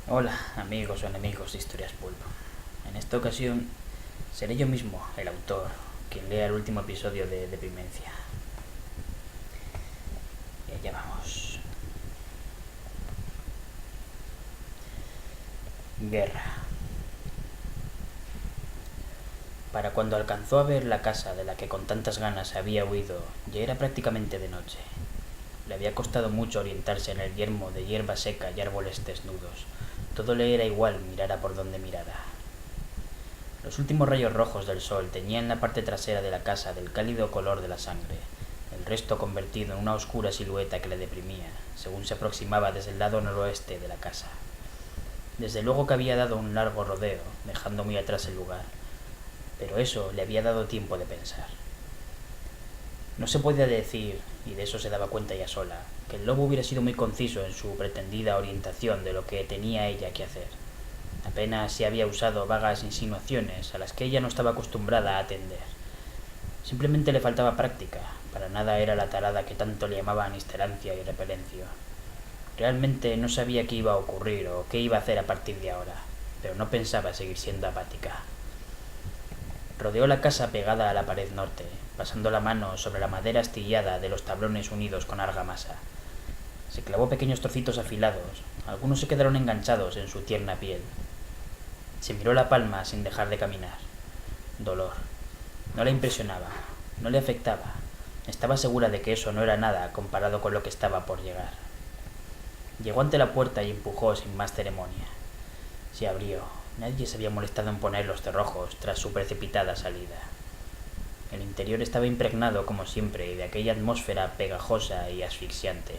Hola, amigos o enemigos de Historias Pulp. En esta ocasión seré yo mismo, el autor, quien lea el último episodio de Deprimencia. Y allá vamos. Guerra. Para cuando alcanzó a ver la casa de la que con tantas ganas había huido, ya era prácticamente de noche. Le había costado mucho orientarse en el yermo de hierba seca y árboles desnudos. Todo le era igual, mirara por donde mirara. Los últimos rayos rojos del sol teñían la parte trasera de la casa del cálido color de la sangre, el resto convertido en una oscura silueta que le deprimía, según se aproximaba desde el lado noroeste de la casa. Desde luego que había dado un largo rodeo, dejando muy atrás el lugar, pero eso le había dado tiempo de pensar. No se podía decir, y de eso se daba cuenta ella sola, que el lobo hubiera sido muy conciso en su pretendida orientación de lo que tenía ella que hacer. Apenas se había usado vagas insinuaciones a las que ella no estaba acostumbrada a atender. Simplemente le faltaba práctica, para nada era la tarada que tanto le llamaban isterancia y repelencio. Realmente no sabía qué iba a ocurrir o qué iba a hacer a partir de ahora, pero no pensaba seguir siendo apática. Rodeó la casa pegada a la pared norte, pasando la mano sobre la madera astillada de los tablones unidos con argamasa. Se clavó pequeños trocitos afilados, algunos se quedaron enganchados en su tierna piel. Se miró la palma sin dejar de caminar. Dolor. No le impresionaba, no le afectaba. Estaba segura de que eso no era nada comparado con lo que estaba por llegar. Llegó ante la puerta y empujó sin más ceremonia. Se abrió. Nadie se había molestado en poner los cerrojos tras su precipitada salida. El interior estaba impregnado, como siempre, de aquella atmósfera pegajosa y asfixiante,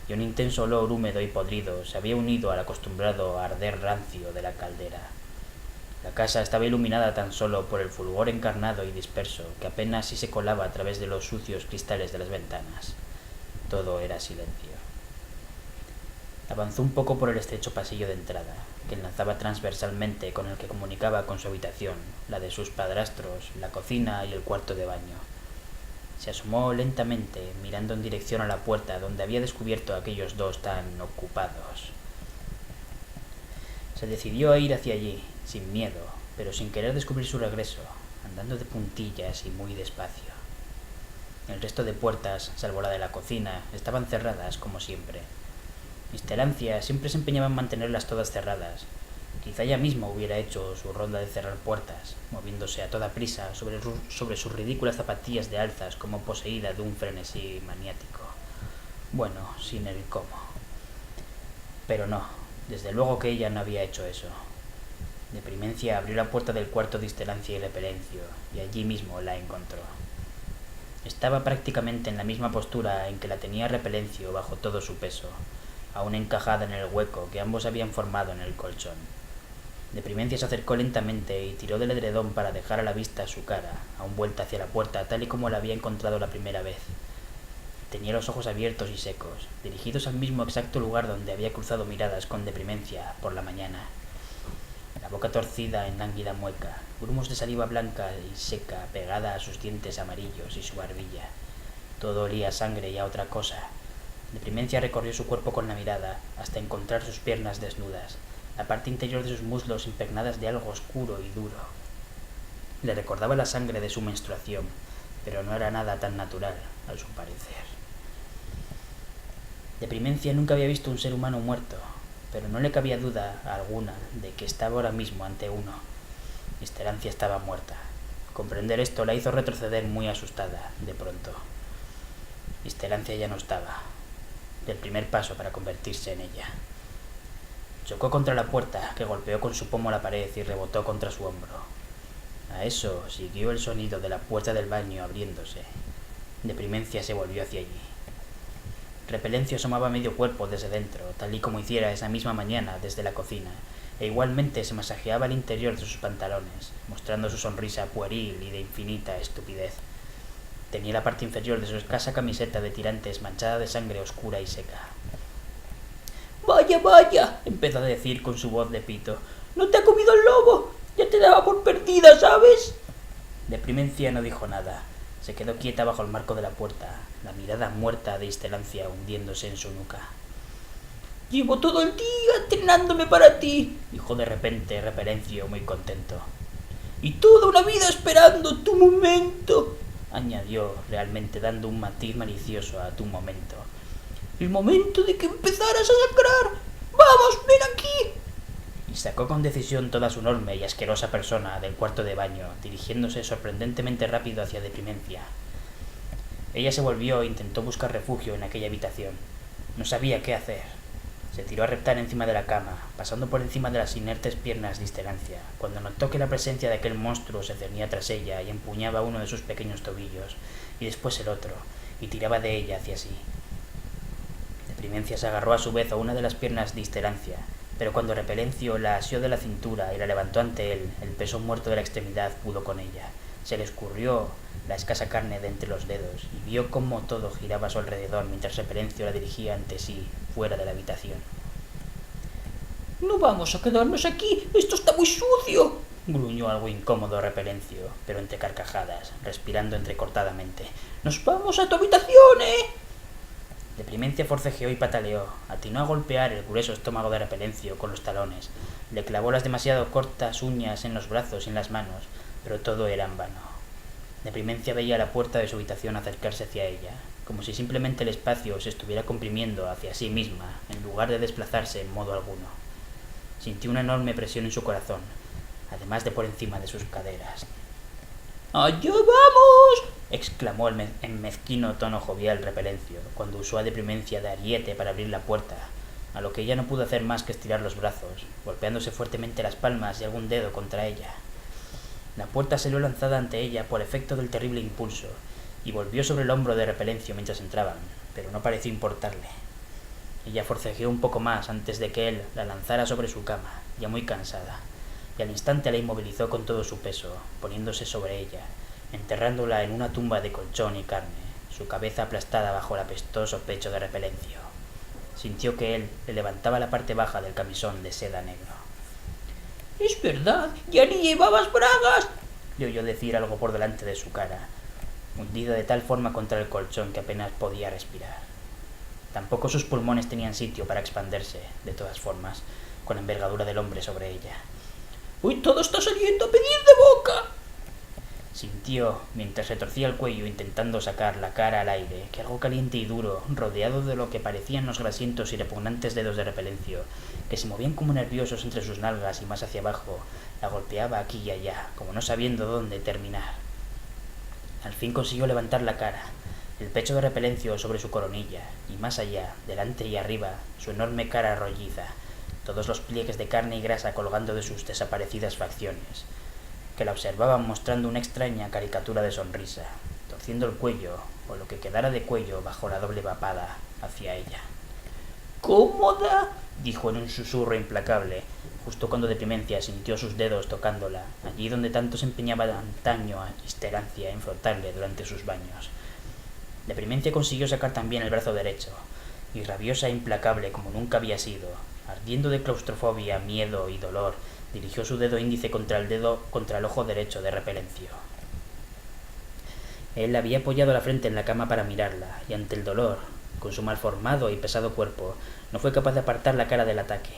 y un intenso olor húmedo y podrido se había unido al acostumbrado arder rancio de la caldera. La casa estaba iluminada tan solo por el fulgor encarnado y disperso que apenas si se colaba a través de los sucios cristales de las ventanas. Todo era silencio. Avanzó un poco por el estrecho pasillo de entrada, que enlazaba transversalmente con el que comunicaba con su habitación, la de sus padrastros, la cocina y el cuarto de baño. Se asomó lentamente, mirando en dirección a la puerta donde había descubierto a aquellos dos tan ocupados. Se decidió a ir hacia allí, sin miedo, pero sin querer descubrir su regreso, andando de puntillas y muy despacio. El resto de puertas, salvo la de la cocina, estaban cerradas como siempre. Isterancia siempre se empeñaba en mantenerlas todas cerradas. Quizá ella misma hubiera hecho su ronda de cerrar puertas, moviéndose a toda prisa sobre sus ridículas zapatillas de alzas como poseída de un frenesí maniático. Bueno, sin el cómo. Pero no, desde luego que ella no había hecho eso. Deprimencia abrió la puerta del cuarto de Isterancia y Repelencio, y allí mismo la encontró. Estaba prácticamente en la misma postura en que la tenía Repelencio bajo todo su peso, aún encajada en el hueco que ambos habían formado en el colchón. Deprimencia se acercó lentamente y tiró del edredón para dejar a la vista su cara, aún vuelta hacia la puerta tal y como la había encontrado la primera vez. Tenía los ojos abiertos y secos, dirigidos al mismo exacto lugar donde había cruzado miradas con Deprimencia por la mañana. La boca torcida en lánguida mueca, grumos de saliva blanca y seca pegada a sus dientes amarillos y su barbilla. Todo olía a sangre y a otra cosa. Deprimencia recorrió su cuerpo con la mirada hasta encontrar sus piernas desnudas, la parte interior de sus muslos impregnadas de algo oscuro y duro. Le recordaba la sangre de su menstruación, pero no era nada tan natural, a su parecer. Deprimencia nunca había visto un ser humano muerto, pero no le cabía duda alguna de que estaba ahora mismo ante uno. Isterancia estaba muerta. Comprender esto la hizo retroceder muy asustada, de pronto. Isterancia ya no estaba. El primer paso para convertirse en ella. Chocó contra la puerta, que golpeó con su pomo la pared y rebotó contra su hombro. A eso siguió el sonido de la puerta del baño abriéndose. Deprimencia se volvió hacia allí. Repelencio asomaba medio cuerpo desde dentro, tal y como hiciera esa misma mañana desde la cocina, e igualmente se masajeaba el interior de sus pantalones, mostrando su sonrisa pueril y de infinita estupidez. Tenía la parte inferior de su escasa camiseta de tirantes manchada de sangre oscura y seca. «Vaya, vaya», empezó a decir con su voz de pito. «¡No te ha comido el lobo! Ya te daba por perdida, ¿sabes?» Deprimencia no dijo nada. Se quedó quieta bajo el marco de la puerta, la mirada muerta de Istelancia hundiéndose en su nuca. «Llevo todo el día entrenándome para ti», dijo de repente Repelencio, muy contento. «Y toda una vida esperando tu momento», añadió, realmente dando un matiz malicioso a tu momento. «El momento de que empezaras a sangrar. ¡Vamos, ven aquí!» Y sacó con decisión toda su enorme y asquerosa persona del cuarto de baño, dirigiéndose sorprendentemente rápido hacia Deprimencia. Ella se volvió e intentó buscar refugio en aquella habitación. No sabía qué hacer. Se tiró a reptar encima de la cama, pasando por encima de las inertes piernas de Istelancia, cuando notó que la presencia de aquel monstruo se cernía tras ella y empuñaba uno de sus pequeños tobillos, y después el otro, y tiraba de ella hacia sí. Deprimencia se agarró a su vez a una de las piernas de Istelancia, pero cuando Repelencio la asió de la cintura y la levantó ante él, el peso muerto de la extremidad pudo con ella. Se le escurrió la escasa carne de entre los dedos y vio cómo todo giraba a su alrededor mientras Repelencio la dirigía ante sí, fuera de la habitación. «No vamos a quedarnos aquí, esto está muy sucio», gruñó algo incómodo Repelencio, pero entre carcajadas, respirando entrecortadamente. «Nos vamos a tu habitación, ¿eh?» Deprimencia forcejeó y pataleó, atinó a golpear el grueso estómago de Repelencio con los talones, le clavó las demasiado cortas uñas en los brazos y en las manos, pero todo era en vano. Deprimencia veía la puerta de su habitación acercarse hacia ella, como si simplemente el espacio se estuviera comprimiendo hacia sí misma, en lugar de desplazarse en modo alguno. Sintió una enorme presión en su corazón, además de por encima de sus caderas. «¡Allá vamos!», exclamó en mezquino tono jovial Repelencio, cuando usó a Deprimencia de ariete para abrir la puerta, a lo que ella no pudo hacer más que estirar los brazos, golpeándose fuertemente las palmas y algún dedo contra ella. La puerta salió lanzada ante ella por efecto del terrible impulso, y volvió sobre el hombro de Repelencio mientras entraban, pero no pareció importarle. Ella forcejeó un poco más antes de que él la lanzara sobre su cama, ya muy cansada, y al instante la inmovilizó con todo su peso, poniéndose sobre ella, enterrándola en una tumba de colchón y carne, su cabeza aplastada bajo el apestoso pecho de Repelencio. Sintió que él le levantaba la parte baja del camisón de seda negro. «Es verdad, ya ni llevabas bragas», le oyó decir algo por delante de su cara, hundida de tal forma contra el colchón que apenas podía respirar. Tampoco sus pulmones tenían sitio para expandirse, de todas formas, con la envergadura del hombre sobre ella. «Hoy todo está saliendo a pedir de boca», sintió, mientras retorcía el cuello intentando sacar la cara al aire, que algo caliente y duro, rodeado de lo que parecían los grasientos y repugnantes dedos de Repelencio, que se movían como nerviosos entre sus nalgas y más hacia abajo, la golpeaba aquí y allá, como no sabiendo dónde terminar. Al fin consiguió levantar la cara, el pecho de Repelencio sobre su coronilla, y más allá, delante y arriba, su enorme cara rolliza, todos los pliegues de carne y grasa colgando de sus desaparecidas facciones, que la observaban mostrando una extraña caricatura de sonrisa, torciendo el cuello, o lo que quedara de cuello bajo la doble papada, hacia ella. «¿Cómoda?», dijo en un susurro implacable, justo cuando Deprimencia sintió sus dedos tocándola, allí donde tanto se empeñaba antaño a Istelancia en frotarle durante sus baños. Deprimencia consiguió sacar también el brazo derecho, y rabiosa e implacable como nunca había sido, ardiendo de claustrofobia, miedo y dolor, dirigió su dedo índice contra el ojo derecho de Repelencio. Él había apoyado la frente en la cama para mirarla, y ante el dolor, con su malformado y pesado cuerpo, no fue capaz de apartar la cara del ataque.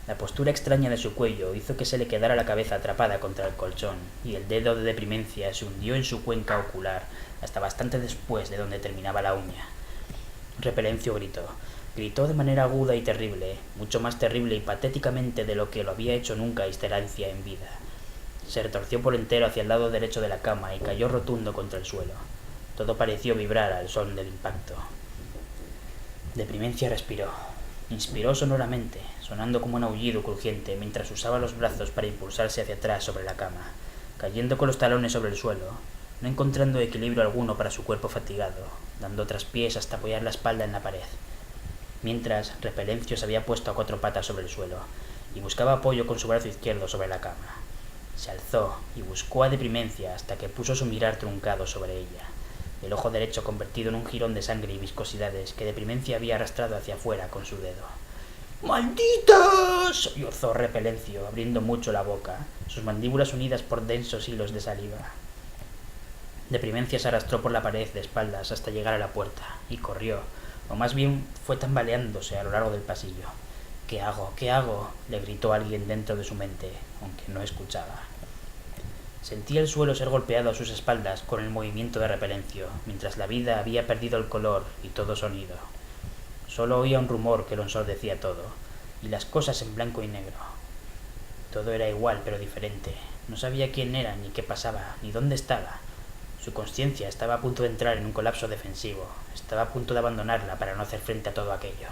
La postura extraña de su cuello hizo que se le quedara la cabeza atrapada contra el colchón, y el dedo de Deprimencia se hundió en su cuenca ocular, hasta bastante después de donde terminaba la uña. Repelencio gritó de manera aguda y terrible, mucho más terrible y patéticamente de lo que lo había hecho nunca Istelancia en vida. Se retorció por entero hacia el lado derecho de la cama y cayó rotundo contra el suelo. Todo pareció vibrar al son del impacto. Deprimencia respiró. Inspiró sonoramente, sonando como un aullido crujiente mientras usaba los brazos para impulsarse hacia atrás sobre la cama, cayendo con los talones sobre el suelo, no encontrando equilibrio alguno para su cuerpo fatigado, dando traspiés hasta apoyar la espalda en la pared. Mientras, Repelencio se había puesto a cuatro patas sobre el suelo y buscaba apoyo con su brazo izquierdo sobre la cama. Se alzó y buscó a Deprimencia hasta que puso su mirar truncado sobre ella, el ojo derecho convertido en un jirón de sangre y viscosidades que Deprimencia había arrastrado hacia afuera con su dedo. «¡Malditas!», sollozó Repelencio, abriendo mucho la boca, sus mandíbulas unidas por densos hilos de saliva. Deprimencia se arrastró por la pared de espaldas hasta llegar a la puerta, y corrió, o más bien fue tambaleándose a lo largo del pasillo. «¿Qué hago? ¿Qué hago?», le gritó alguien dentro de su mente, aunque no escuchaba. Sentía el suelo ser golpeado a sus espaldas con el movimiento de Repelencio, mientras la vida había perdido el color y todo sonido. Solo oía un rumor que lo ensordecía todo, y las cosas en blanco y negro. Todo era igual pero diferente. No sabía quién era, ni qué pasaba, ni dónde estaba. Su conciencia estaba a punto de entrar en un colapso defensivo. Estaba a punto de abandonarla para no hacer frente a todo aquello.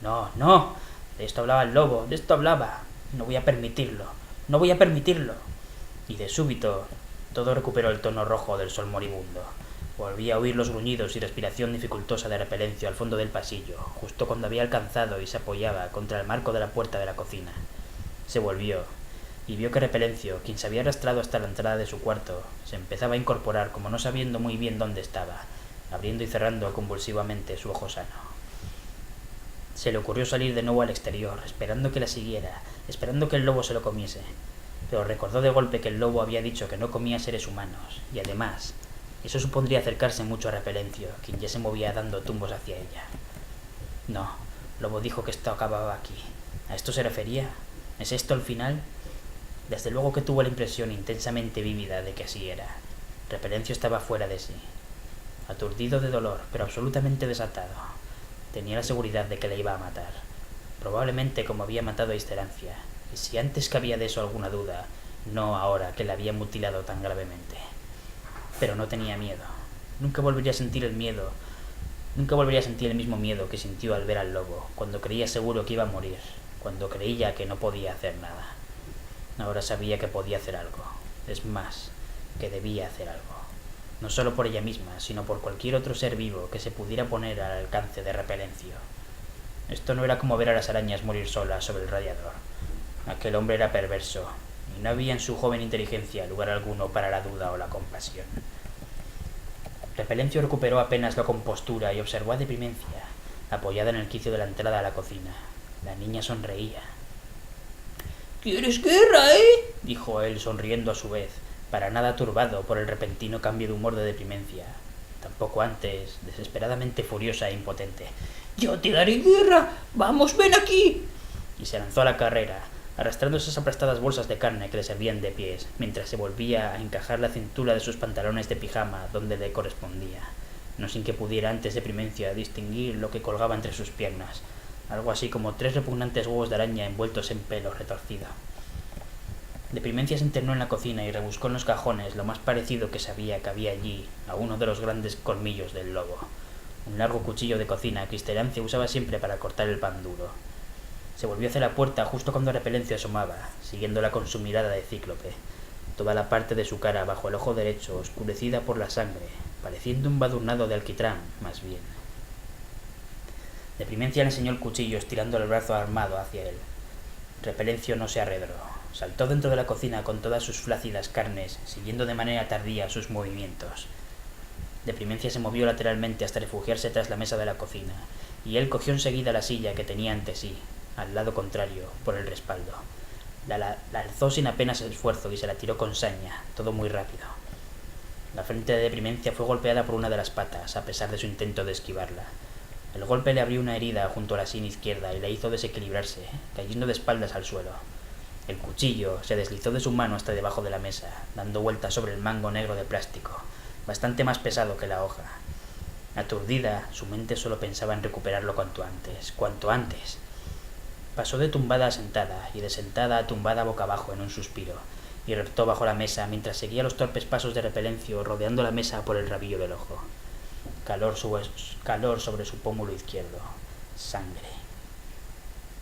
«No, no. De esto hablaba el lobo, de esto hablaba. No voy a permitirlo. No voy a permitirlo». Y de súbito todo recuperó el tono rojo del sol moribundo. Volví a oír los gruñidos y respiración dificultosa de Repelencio al fondo del pasillo, justo cuando había alcanzado y se apoyaba contra el marco de la puerta de la cocina. Se volvió y vio que Repelencio, quien se había arrastrado hasta la entrada de su cuarto, se empezaba a incorporar como no sabiendo muy bien dónde estaba, abriendo y cerrando convulsivamente su ojo sano. Se le ocurrió salir de nuevo al exterior, esperando que la siguiera, esperando que el lobo se lo comiese, pero recordó de golpe que el lobo había dicho que no comía seres humanos, y además, eso supondría acercarse mucho a Repelencio, quien ya se movía dando tumbos hacia ella. No, Lobo dijo que esto acababa aquí. ¿A esto se refería? ¿Es esto el final? Desde luego que tuvo la impresión intensamente vívida de que así era. Repelencio estaba fuera de sí, aturdido de dolor, pero absolutamente desatado. Tenía la seguridad de que le iba a matar, probablemente como había matado a Isterancia, y si antes cabía de eso alguna duda, no ahora que la había mutilado tan gravemente. Pero no tenía miedo. Nunca volvería a sentir el miedo. Nunca volvería a sentir el mismo miedo que sintió al ver al lobo, cuando creía seguro que iba a morir, cuando creía que no podía hacer nada. Ahora sabía que podía hacer algo. Es más, que debía hacer algo. No solo por ella misma, sino por cualquier otro ser vivo que se pudiera poner al alcance de Repelencio. Esto no era como ver a las arañas morir solas sobre el radiador. Aquel hombre era perverso, y no había en su joven inteligencia lugar alguno para la duda o la compasión. Repelencio recuperó apenas la compostura y observó a Deprimencia, apoyada en el quicio de la entrada a la cocina. La niña sonreía. «¿Quieres guerra, dijo él, sonriendo a su vez, para nada turbado por el repentino cambio de humor de Deprimencia, tampoco antes desesperadamente furiosa e impotente. «¡Yo te daré guerra! ¡Vamos, ven aquí!» Y se lanzó a la carrera, arrastrando esas aplastadas bolsas de carne que le servían de pies, mientras se volvía a encajar la cintura de sus pantalones de pijama donde le correspondía, no sin que pudiera antes Deprimencia distinguir lo que colgaba entre sus piernas, algo así como 3 repugnantes huevos de araña envueltos en pelo retorcido. Deprimencia se internó en la cocina y rebuscó en los cajones lo más parecido que sabía que había allí a uno de los grandes colmillos del lobo, un largo cuchillo de cocina que Isterancia usaba siempre para cortar el pan duro. Se volvió hacia la puerta justo cuando Repelencio asomaba, siguiéndola con su mirada de cíclope, toda la parte de su cara bajo el ojo derecho oscurecida por la sangre, pareciendo un badurnado de alquitrán, más bien. Deprimencia le enseñó el cuchillo estirando el brazo armado hacia él. Repelencio no se arredró. Saltó dentro de la cocina con todas sus flácidas carnes, siguiendo de manera tardía sus movimientos. Deprimencia se movió lateralmente hasta refugiarse tras la mesa de la cocina, y él cogió enseguida la silla que tenía ante sí, al lado contrario, por el respaldo. La alzó sin apenas esfuerzo y se la tiró con saña, todo muy rápido. La frente de Deprimencia fue golpeada por una de las patas, a pesar de su intento de esquivarla. El golpe le abrió una herida junto a la sien izquierda y la hizo desequilibrarse, cayendo de espaldas al suelo. El cuchillo se deslizó de su mano hasta debajo de la mesa, dando vueltas sobre el mango negro de plástico, bastante más pesado que la hoja. Aturdida, su mente solo pensaba en recuperarlo cuanto antes, cuanto antes. Pasó de tumbada a sentada, y de sentada a tumbada boca abajo en un suspiro, y reptó bajo la mesa mientras seguía los torpes pasos de Repelencio rodeando la mesa por el rabillo del ojo. Calor sobre su pómulo izquierdo. Sangre.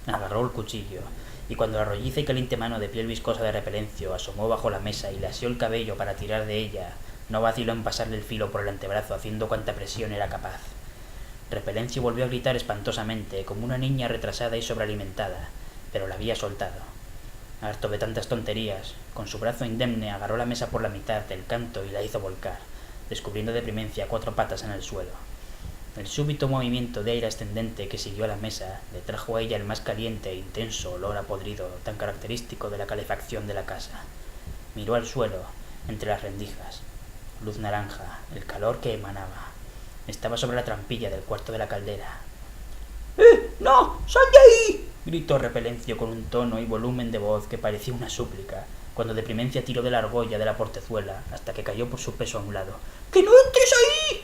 Agarró el cuchillo, y cuando la rolliza y caliente mano de piel viscosa de Repelencio asomó bajo la mesa y le asió el cabello para tirar de ella, no vaciló en pasarle el filo por el antebrazo haciendo cuanta presión era capaz. Repelencio volvió a gritar espantosamente, como una niña retrasada y sobrealimentada, pero la había soltado. Harto de tantas tonterías, con su brazo indemne agarró la mesa por la mitad del canto y la hizo volcar, descubriendo Deprimencia 4 patas en el suelo. El súbito movimiento de aire ascendente que siguió a la mesa le trajo a ella el más caliente e intenso olor a podrido tan característico de la calefacción de la casa. Miró al suelo, entre las rendijas. luz naranja, el calor que emanaba. Estaba sobre la trampilla del cuarto de la caldera. ¡No! ¡Sal de ahí!, gritó Repelencio con un tono y volumen de voz que parecía una súplica, cuando Deprimencia tiró de la argolla de la portezuela hasta que cayó por su peso a un lado. ¡Que no entres ahí!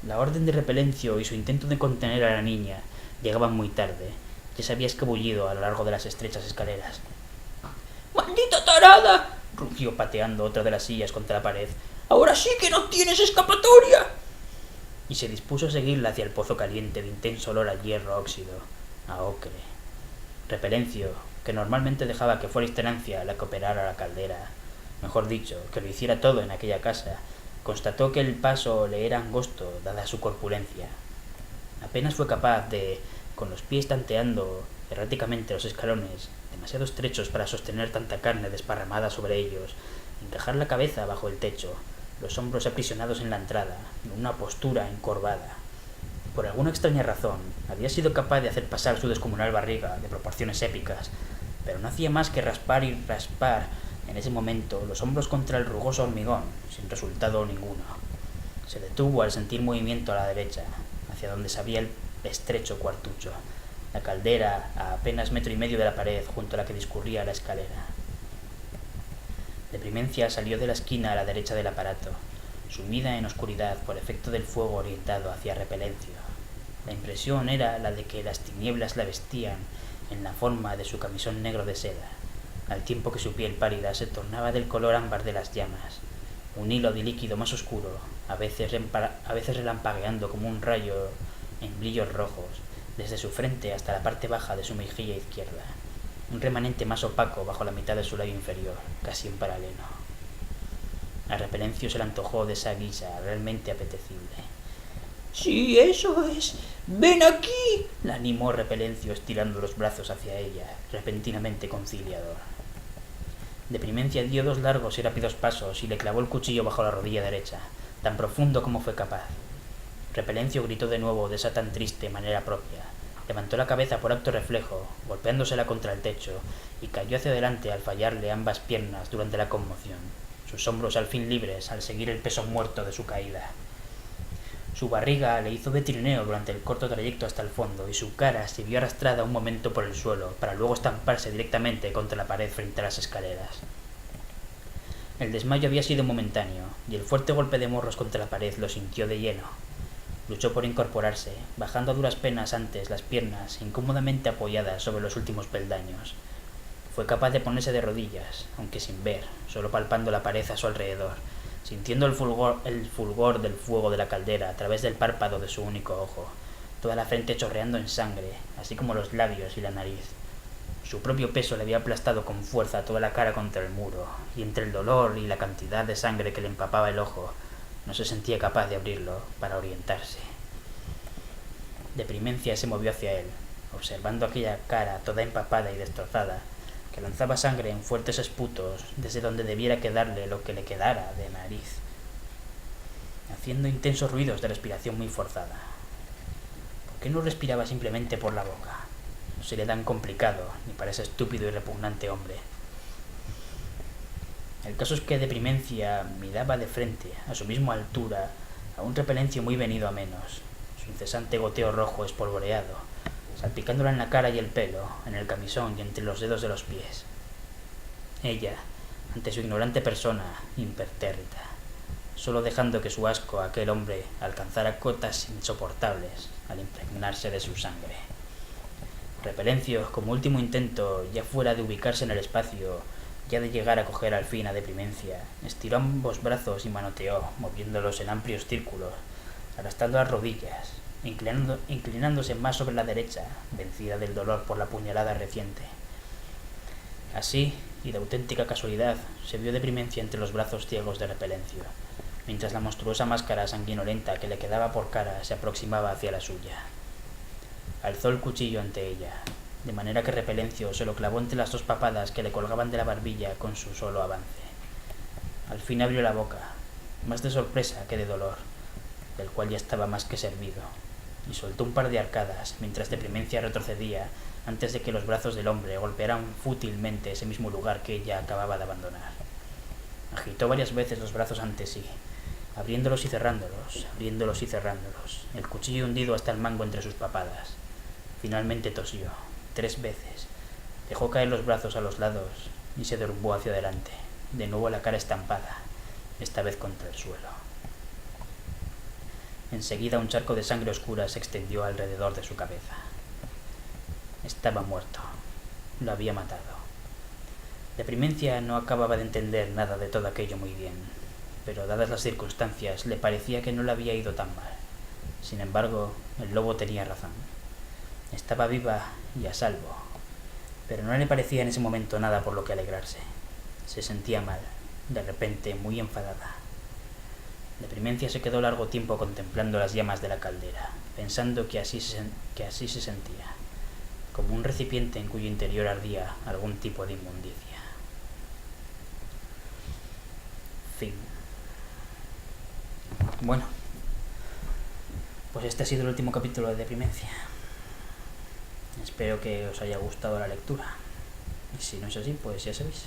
La orden de Repelencio y su intento de contener a la niña llegaban muy tarde. Ya se había escabullido a lo largo de las estrechas escaleras. ¡Maldita tarada!, rugió pateando otra de las sillas contra la pared. ¡Ahora sí que no tienes escapatoria! Y se dispuso a seguirla hacia el pozo caliente de intenso olor a hierro óxido, a ocre. Repelencio, que normalmente dejaba que fuera Isterancia la que operara la caldera, mejor dicho, que lo hiciera todo en aquella casa, constató que el paso le era angosto dada su corpulencia. Apenas fue capaz de, con los pies tanteando erráticamente los escalones, demasiado estrechos para sostener tanta carne desparramada sobre ellos, encajar la cabeza bajo el techo, los hombros aprisionados en la entrada, en una postura encorvada. Por alguna extraña razón, había sido capaz de hacer pasar su descomunal barriga de proporciones épicas, pero no hacía más que raspar y raspar en ese momento los hombros contra el rugoso hormigón, sin resultado ninguno. Se detuvo al sentir movimiento a la derecha, hacia donde se abría el estrecho cuartucho, la caldera a apenas 1,5 metros de la pared junto a la que discurría la escalera. Deprimencia salió de la esquina a la derecha del aparato, sumida en oscuridad por efecto del fuego orientado hacia Repelencio. La impresión era la de que las tinieblas la vestían en la forma de su camisón negro de seda, al tiempo que su piel pálida se tornaba del color ámbar de las llamas, un hilo de líquido más oscuro, a veces relampagueando como un rayo en brillos rojos, desde su frente hasta la parte baja de su mejilla izquierda, un remanente más opaco bajo la mitad de su labio inferior, casi en paralelo. A Repelencio se le antojó de esa guisa realmente apetecible. ¡Sí, eso es! ¡Ven aquí!, la animó Repelencio estirando los brazos hacia ella, repentinamente conciliador. Deprimencia dio 2 largos y rápidos pasos y le clavó el cuchillo bajo la rodilla derecha, tan profundo como fue capaz. Repelencio gritó de nuevo de esa tan triste manera propia. Levantó la cabeza por acto reflejo, golpeándosela contra el techo, y cayó hacia adelante al fallarle ambas piernas durante la conmoción, sus hombros al fin libres al seguir el peso muerto de su caída. Su barriga le hizo de trineo durante el corto trayecto hasta el fondo, y su cara se vio arrastrada un momento por el suelo, para luego estamparse directamente contra la pared frente a las escaleras. El desmayo había sido momentáneo, y el fuerte golpe de morros contra la pared lo sintió de lleno. Luchó por incorporarse, bajando a duras penas antes las piernas incómodamente apoyadas sobre los últimos peldaños. Fue capaz de ponerse de rodillas, aunque sin ver, solo palpando la pared a su alrededor, sintiendo el fulgor del fuego de la caldera a través del párpado de su único ojo, toda la frente chorreando en sangre, así como los labios y la nariz. Su propio peso le había aplastado con fuerza toda la cara contra el muro, y entre el dolor y la cantidad de sangre que le empapaba el ojo, no se sentía capaz de abrirlo para orientarse. Deprimencia se movió hacia él, observando aquella cara toda empapada y destrozada, que lanzaba sangre en fuertes esputos desde donde debiera quedarle lo que le quedara de nariz, haciendo intensos ruidos de respiración muy forzada. ¿Por qué no respiraba simplemente por la boca? No sería tan complicado ni para ese estúpido y repugnante hombre. El caso es que Deprimencia miraba de frente, a su misma altura, a un Repelencio muy venido a menos, su incesante goteo rojo espolvoreado, salpicándola en la cara y el pelo, en el camisón y entre los dedos de los pies. Ella, ante su ignorante persona, impertérrita, solo dejando que su asco a aquel hombre alcanzara cotas insoportables al impregnarse de su sangre. Repelencio, como último intento, ya fuera de ubicarse en el espacio, ya de llegar a coger al fin a Deprimencia, estiró ambos brazos y manoteó, moviéndolos en amplios círculos, arrastrando las rodillas, inclinándose más sobre la derecha, vencida del dolor por la puñalada reciente. Así, y de auténtica casualidad, se vio Deprimencia entre los brazos ciegos de Repelencio, mientras la monstruosa máscara sanguinolenta que le quedaba por cara se aproximaba hacia la suya. Alzó el cuchillo ante ella, de manera que Repelencio se lo clavó entre las 2 papadas que le colgaban de la barbilla con su solo avance. Al fin abrió la boca, más de sorpresa que de dolor, del cual ya estaba más que servido, y soltó un par de arcadas mientras Deprimencia retrocedía antes de que los brazos del hombre golpearan fútilmente ese mismo lugar que ella acababa de abandonar. Agitó varias veces los brazos ante sí, abriéndolos y cerrándolos, abriéndolos y cerrándolos, el cuchillo hundido hasta el mango entre sus papadas. Finalmente tosió, 3 veces, dejó caer los brazos a los lados y se derrumbó hacia adelante, de nuevo la cara estampada, esta vez contra el suelo. Enseguida un charco de sangre oscura se extendió alrededor de su cabeza. Estaba muerto. Lo había matado. Deprimencia no acababa de entender nada de todo aquello muy bien, pero dadas las circunstancias le parecía que no le había ido tan mal. Sin embargo, el lobo tenía razón. Estaba viva y a salvo, pero no le parecía en ese momento nada por lo que alegrarse. Se sentía mal, de repente muy enfadada. Deprimencia se quedó largo tiempo contemplando las llamas de la caldera, pensando que así se sentía, como un recipiente en cuyo interior ardía algún tipo de inmundicia. Fin. Bueno, pues este ha sido el último capítulo de Deprimencia. Espero que os haya gustado la lectura. Y si no es así, pues ya sabéis.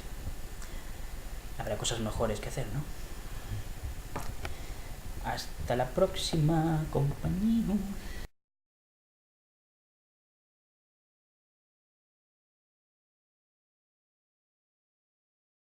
Habrá cosas mejores que hacer, ¿no? Hasta la próxima, compañeros.